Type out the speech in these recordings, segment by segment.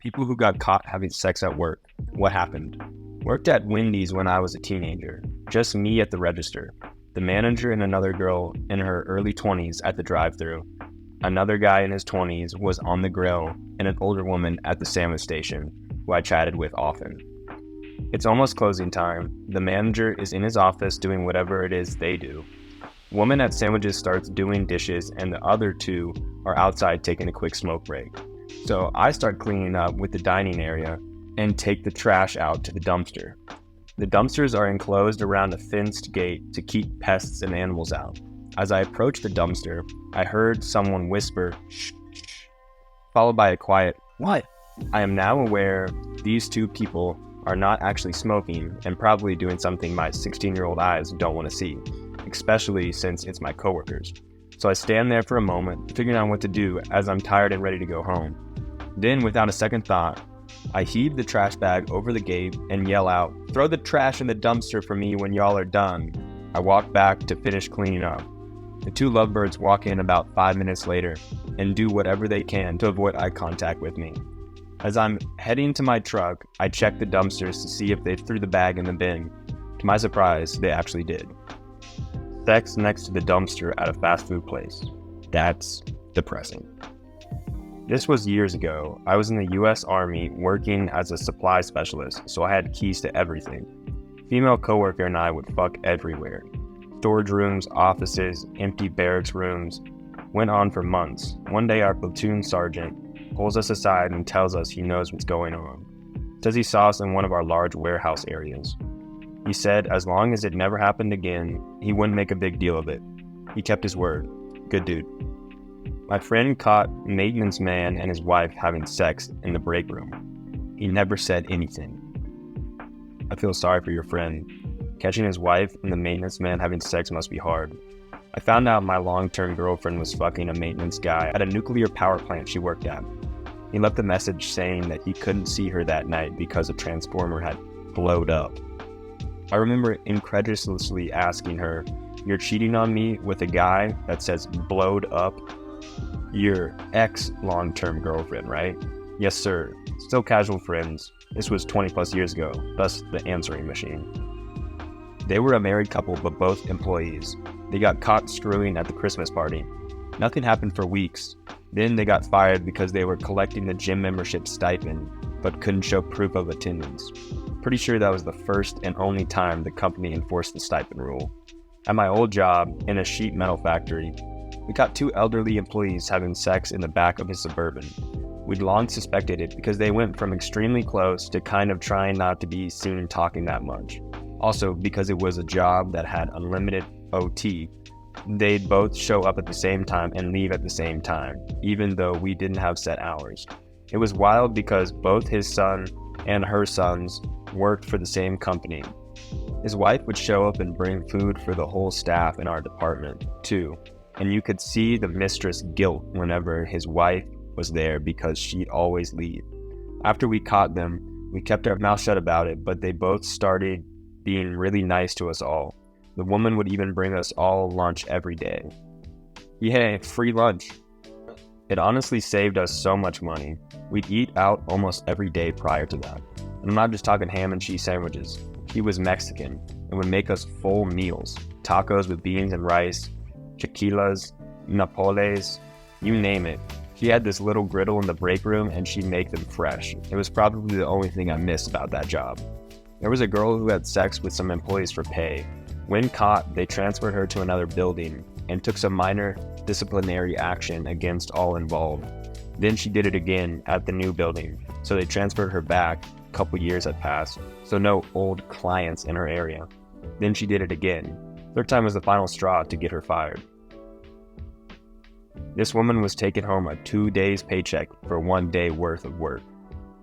People who got caught having sex at work. What happened? Worked at Wendy's when I was a teenager. Just me at the register. The manager and another girl in her early 20s at the drive-thru. Another guy in his 20s was on the grill, and an older woman at the sandwich station, who I chatted with often. It's almost closing time. The manager is in his office doing whatever it is they do. Woman at sandwiches starts doing dishes, and the other two are outside taking a quick smoke break. So I start cleaning up with the dining area and take the trash out to the dumpster. The dumpsters are enclosed around a fenced gate to keep pests and animals out. As I approached the dumpster, I heard someone whisper, "Shh," followed by a quiet, "What?" I am now aware these two people are not actually smoking and probably doing something my 16-year-old eyes don't want to see, especially since it's my coworkers. So I stand there for a moment, figuring out what to do as I'm tired and ready to go home. Then, without a second thought, I heave the trash bag over the gate and yell out, "Throw the trash in the dumpster for me when y'all are done." I walk back to finish cleaning up. The two lovebirds walk in about 5 minutes later and do whatever they can to avoid eye contact with me. As I'm heading to my truck, I check the dumpsters to see if they threw the bag in the bin. To my surprise, they actually did. Sex next to the dumpster at a fast food place. That's depressing. This was years ago. I was in the US Army working as a supply specialist, so I had keys to everything. Female coworker and I would fuck everywhere. Storage rooms, offices, empty barracks rooms. Went on for months. One day our platoon sergeant pulls us aside and tells us he knows what's going on. Says he saw us in one of our large warehouse areas. He said as long as it never happened again, he wouldn't make a big deal of it. He kept his word. Good dude. My friend caught maintenance man and his wife having sex in the break room. He never said anything. I feel sorry for your friend. Catching his wife and the maintenance man having sex must be hard. I found out my long-term girlfriend was fucking a maintenance guy at a nuclear power plant she worked at. He left a message saying that he couldn't see her that night because a transformer had blowed up. I remember incredulously asking her, "You're cheating on me with a guy that says blowed up?" Your ex-long-term girlfriend, right? Yes, sir. Still casual friends. This was 20 plus years ago, thus the answering machine. They were a married couple, but both employees. They got caught screwing at the Christmas party. Nothing happened for weeks. Then they got fired because they were collecting the gym membership stipend, but couldn't show proof of attendance. Pretty sure that was the first and only time the company enforced the stipend rule. At my old job, in a sheet metal factory, we caught two elderly employees having sex in the back of his Suburban. We'd long suspected it because they went from extremely close to kind of trying not to be seen talking that much. Also, because it was a job that had unlimited OT, they'd both show up at the same time and leave at the same time, even though we didn't have set hours. It was wild because both his son and her sons worked for the same company. His wife would show up and bring food for the whole staff in our department, too. And you could see the mistress' guilt whenever his wife was there because she'd always leave. After we caught them, we kept our mouth shut about it, but they both started being really nice to us all. The woman would even bring us all lunch every day. Yay, free lunch. It honestly saved us so much money. We'd eat out almost every day prior to that. And I'm not just talking ham and cheese sandwiches. He was Mexican and would make us full meals. Tacos with beans and rice, chiquilas, napoles, you name it. She had this little griddle in the break room and she'd make them fresh. It was probably the only thing I missed about that job. There was a girl who had sex with some employees for pay. When caught, they transferred her to another building and took some minor disciplinary action against all involved. Then she did it again at the new building, so they transferred her back. A couple years had passed, so no old clients in her area. Then she did it again. Third time was the final straw to get her fired. This woman was taking home a 2 days paycheck for 1 day worth of work.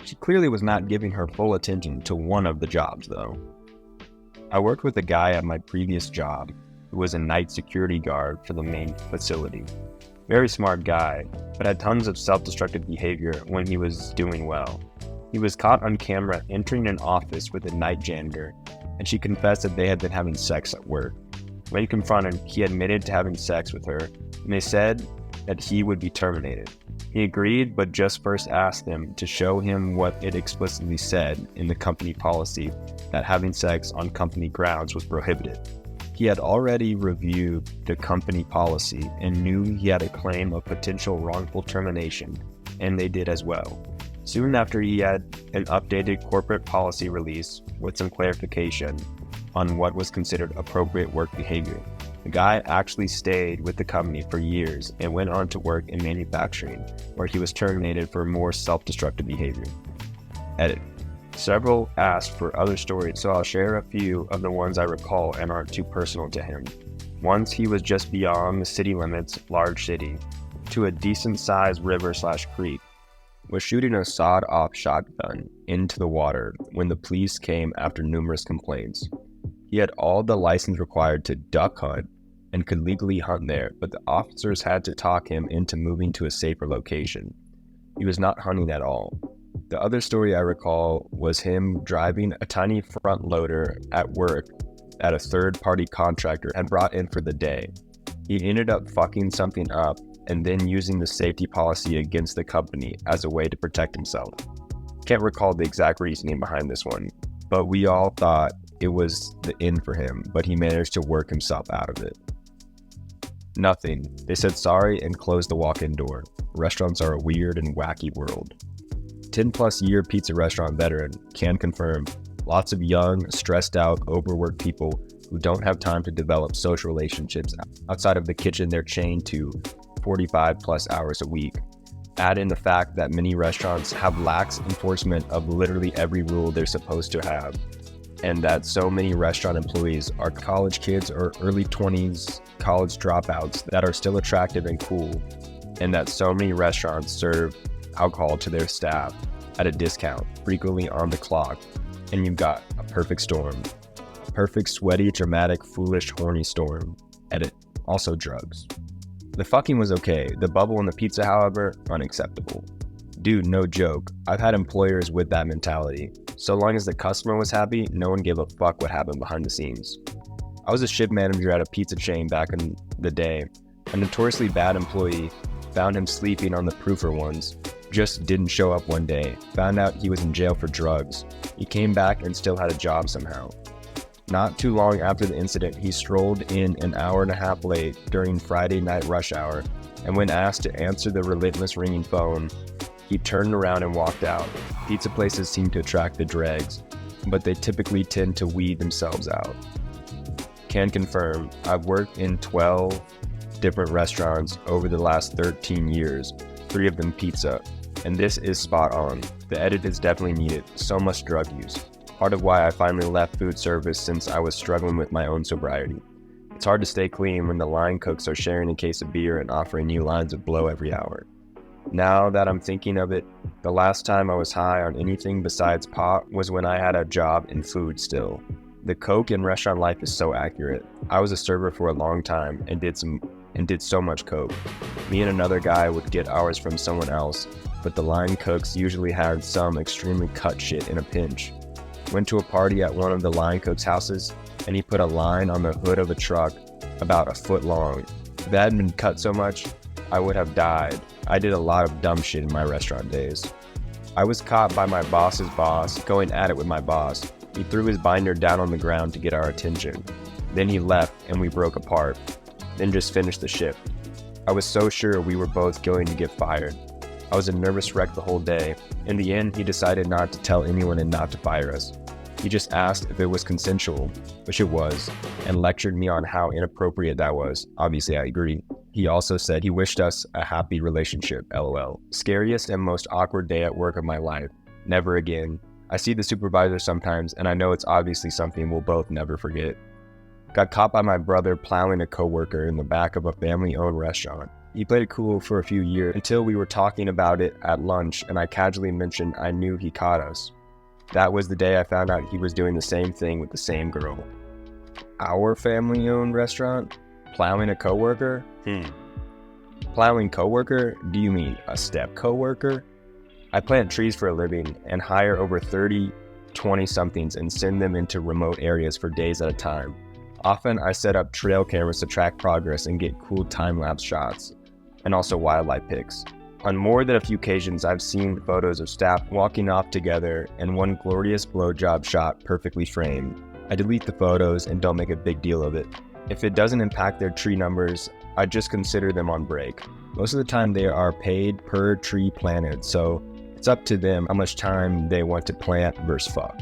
She clearly was not giving her full attention to one of the jobs, though. I worked with a guy at my previous job who was a night security guard for the main facility. Very smart guy, but had tons of self-destructive behavior when he was doing well. He was caught on camera entering an office with a night janitor, and she confessed that they had been having sex at work. When confronted, he admitted to having sex with her, and they said that he would be terminated. He agreed, but just first asked him to show him what it explicitly said in the company policy that having sex on company grounds was prohibited. He had already reviewed the company policy and knew he had a claim of potential wrongful termination, and they did as well. Soon after, he had an updated corporate policy release with some clarification on what was considered appropriate work behavior. The guy actually stayed with the company for years and went on to work in manufacturing, where he was terminated for more self-destructive behavior. Edit. Several asked for other stories, so I'll share a few of the ones I recall and aren't too personal to him. Once he was just beyond the city limits, large city, to a decent-sized river/creek, was shooting a sawed-off shotgun into the water when the police came after numerous complaints. He had all the license required to duck hunt and could legally hunt there, but the officers had to talk him into moving to a safer location. He was not hunting at all. The other story I recall was him driving a tiny front loader at work that a third-party contractor had brought in for the day. He ended up fucking something up and then using the safety policy against the company as a way to protect himself. Can't recall the exact reasoning behind this one, but we all thought it was the end for him, but he managed to work himself out of it. Nothing. They said sorry and closed the walk-in door. Restaurants are a weird and wacky world. 10-plus year pizza restaurant veteran can confirm lots of young, stressed out, overworked people who don't have time to develop social relationships outside of the kitchen they're chained to 45-plus hours a week. Add in the fact that many restaurants have lax enforcement of literally every rule they're supposed to have, and that so many restaurant employees are college kids or early 20s college dropouts that are still attractive and cool, and that so many restaurants serve alcohol to their staff at a discount, frequently on the clock, and you've got a perfect storm. A perfect, sweaty, dramatic, foolish, horny storm. Edit. Also drugs. The fucking was okay. The bubble and the pizza, however, unacceptable. Dude, no joke. I've had employers with that mentality. So long as the customer was happy, no one gave a fuck what happened behind the scenes. I was a shift manager at a pizza chain back in the day. A notoriously bad employee found him sleeping on the proofer ones. Just didn't show up one day. Found out he was in jail for drugs. He came back and still had a job somehow. Not too long after the incident, he strolled in an hour and a half late during Friday night rush hour, and when asked to answer the relentless ringing phone, he turned around and walked out. Pizza places seem to attract the dregs, but they typically tend to weed themselves out. Can confirm, I've worked in 12 different restaurants over the last 13 years, 3 of them pizza, and this is spot on. The edit is definitely needed, so much drug use. Part of why I finally left food service since I was struggling with my own sobriety. It's hard to stay clean when the line cooks are sharing a case of beer and offering new lines of blow every hour. Now that I'm thinking of it, the last time I was high on anything besides pot was when I had a job in food still. The coke in restaurant life is so accurate. I was a server for a long time and did so much coke. Me and another guy would get ours from someone else, but the line cooks usually had some extremely cut shit in a pinch. Went to a party at one of the line cook's houses, and he put a line on the hood of a truck about a foot long. If that had been cut so much, I would have died. I did a lot of dumb shit in my restaurant days. I was caught by my boss's boss going at it with my boss. He threw his binder down on the ground to get our attention. Then he left and we broke apart, then just finished the shift. I was so sure we were both going to get fired. I was a nervous wreck the whole day. In the end, he decided not to tell anyone and not to fire us. He just asked if it was consensual, which it was, and lectured me on how inappropriate that was. Obviously, I agree. He also said he wished us a happy relationship, LOL. Scariest and most awkward day at work of my life. Never again. I see the supervisor sometimes, and I know it's obviously something we'll both never forget. Got caught by my brother plowing a coworker in the back of a family-owned restaurant. He played it cool for a few years until we were talking about it at lunch and I casually mentioned I knew he caught us. That was the day I found out he was doing the same thing with the same girl. Our family-owned restaurant? Plowing a coworker? Plowing coworker? Do you mean a step coworker? I plant trees for a living and hire over 30 20-somethings and send them into remote areas for days at a time. Often I set up trail cameras to track progress and get cool time-lapse shots, and also wildlife pics. On more than a few occasions, I've seen photos of staff walking off together and one glorious blowjob shot perfectly framed. I delete the photos and don't make a big deal of it. If it doesn't impact their tree numbers, I just consider them on break. Most of the time they are paid per tree planted, so it's up to them how much time they want to plant versus fuck.